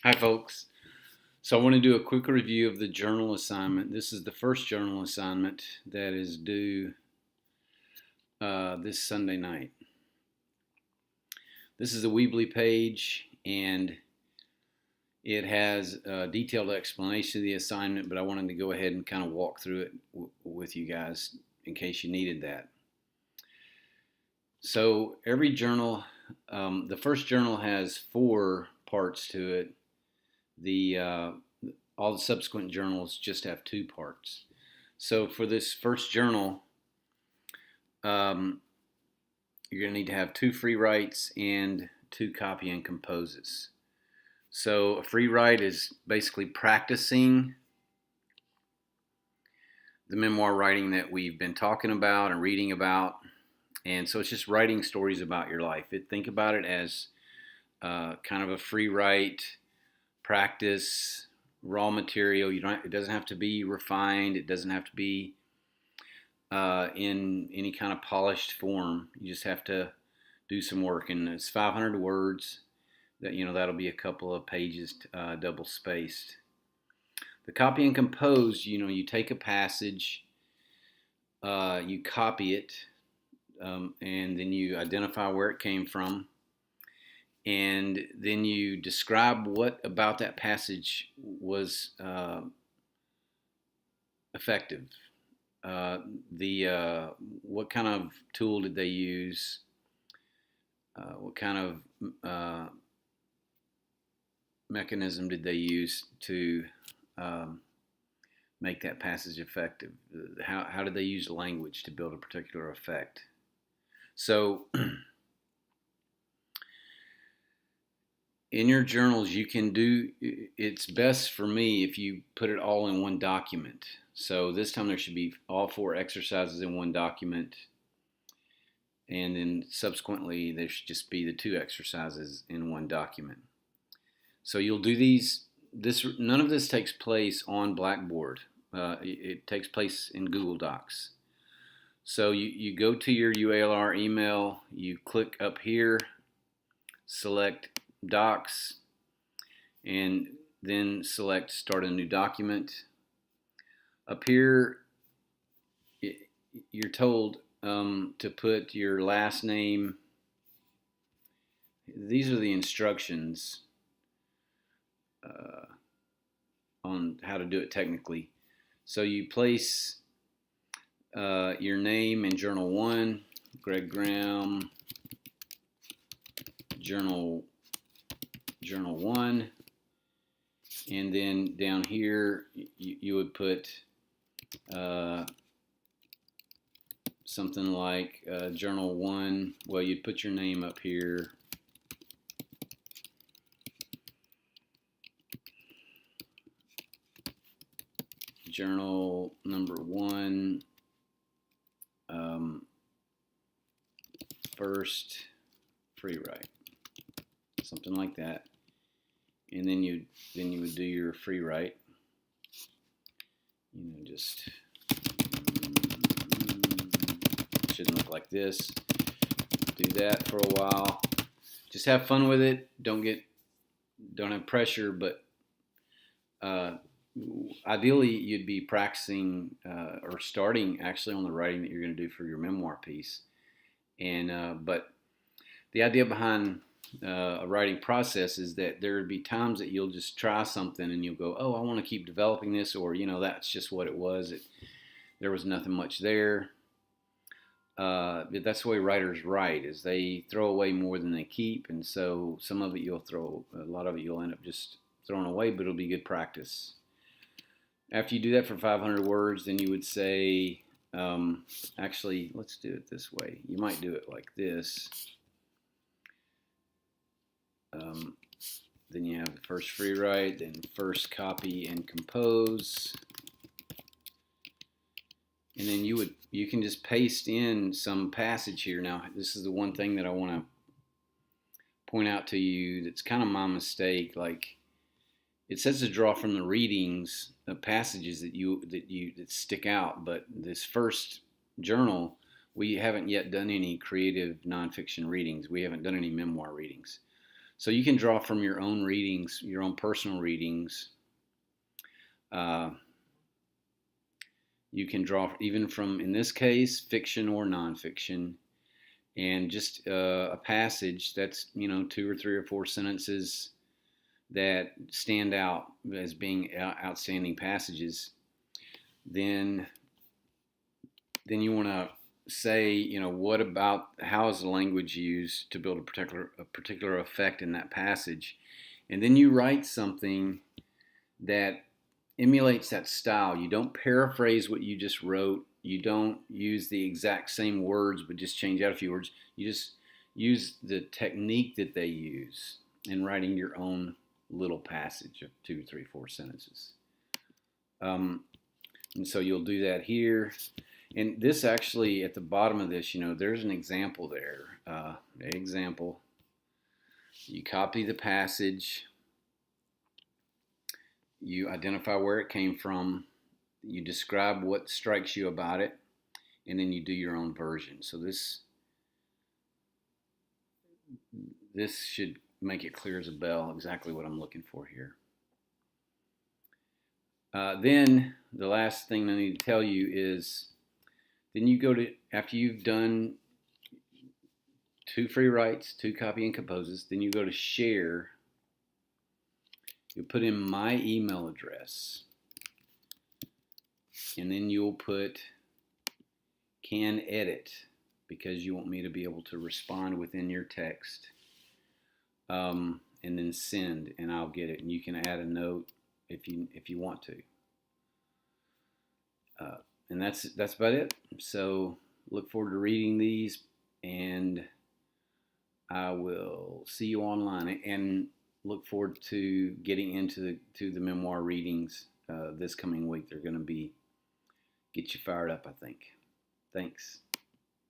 Hi, folks. So, I want to do a quick review of the journal assignment. This is the first journal assignment that is due this Sunday night. This is a Weebly page, and it has a detailed explanation of the assignment, but I wanted to go ahead and kind of walk through it with you guys in case you needed that. So, every journal, the first journal has 4 parts to it. All the subsequent journals just have 2 parts. So for this first journal, you're going to need to have 2 free writes and 2 copy and composes. So a free write is basically practicing the memoir writing that we've been talking about and reading about. And so it's just writing stories about your life. Think about it as kind of a free write, practice, raw material. It doesn't have to be refined. It doesn't have to be in any kind of polished form. You just have to do some work, and it's 500 words. That'll be a couple of pages, double spaced. The copy and compose. You take a passage, you copy it, and then you identify where it came from. And then you describe what about that passage was effective. What kind of tool did they use? What kind of mechanism did they use to make that passage effective? How did they use language to build a particular effect? So in your journals, it's best for me if you put it all in one document. So this time there should be all 4 exercises in one document, and then subsequently there should just be the 2 exercises in one document. So you'll do these. None of this takes place on Blackboard. It takes place in Google Docs. So you go to your UALR email, you click up here, select Docs, and then select Start a New Document. Up here, you're told to put your last name. These are the instructions on how to do it technically. So you place your name in Journal 1, Greg Graham, Journal 1, and then down here you would put something like Journal 1. Well, you'd put your name up here. Journal number 1, first free write, something like that, and then you would do your free write. Just shouldn't look like this. Do that for a while. Just have fun with it. Don't have pressure, but ideally you'd be practicing or starting actually on the writing that you're going to do for your memoir piece. And but the idea behind a writing process is that there would be times that you'll just try something and you'll go, oh, I want to keep developing this, or that's just what it was. There was nothing much there. That's the way writers write, is they throw away more than they keep, and so some of it a lot of it you'll end up just throwing away, but it'll be good practice. After you do that for 500 words, then you would say, actually, let's do it this way. You might do it like this. Then you have the first free write, then first copy and compose. And then you can just paste in some passage here. Now, this is the one thing that I want to point out to you that's kind of my mistake. Like, it says to draw from the readings of passages that stick out, but this first journal, we haven't yet done any creative nonfiction readings. We haven't done any memoir readings. So you can draw from your own readings, your own personal readings. You can draw even from, in this case, fiction or nonfiction, and just a passage that's, 2 or 3 or 4 sentences that stand out as being outstanding passages. Then you want to say, what about, how is the language used to build a particular effect in that passage, and then you write something that emulates that style. You don't paraphrase what you just wrote. You don't use the exact same words, but just change out a few words. You just use the technique that they use in writing your own little passage of 2, 3, 4 sentences. And so you'll do that here. And this actually, at the bottom of this, there's an example there. Example. You copy the passage. You identify where it came from. You describe what strikes you about it. And then you do your own version. So this should make it clear as a bell exactly what I'm looking for here. Then the last thing I need to tell you is, then you go to, after you've done 2 free writes, 2 copy and composes, then you go to share. You put in my email address, and then you'll put can edit, because you want me to be able to respond within your text, and then send, and I'll get it. And you can add a note if you want to. And that's about it. So look forward to reading these, and I will see you online, and look forward to getting into the memoir readings this coming week. They're going to get you fired up, I think. Thanks.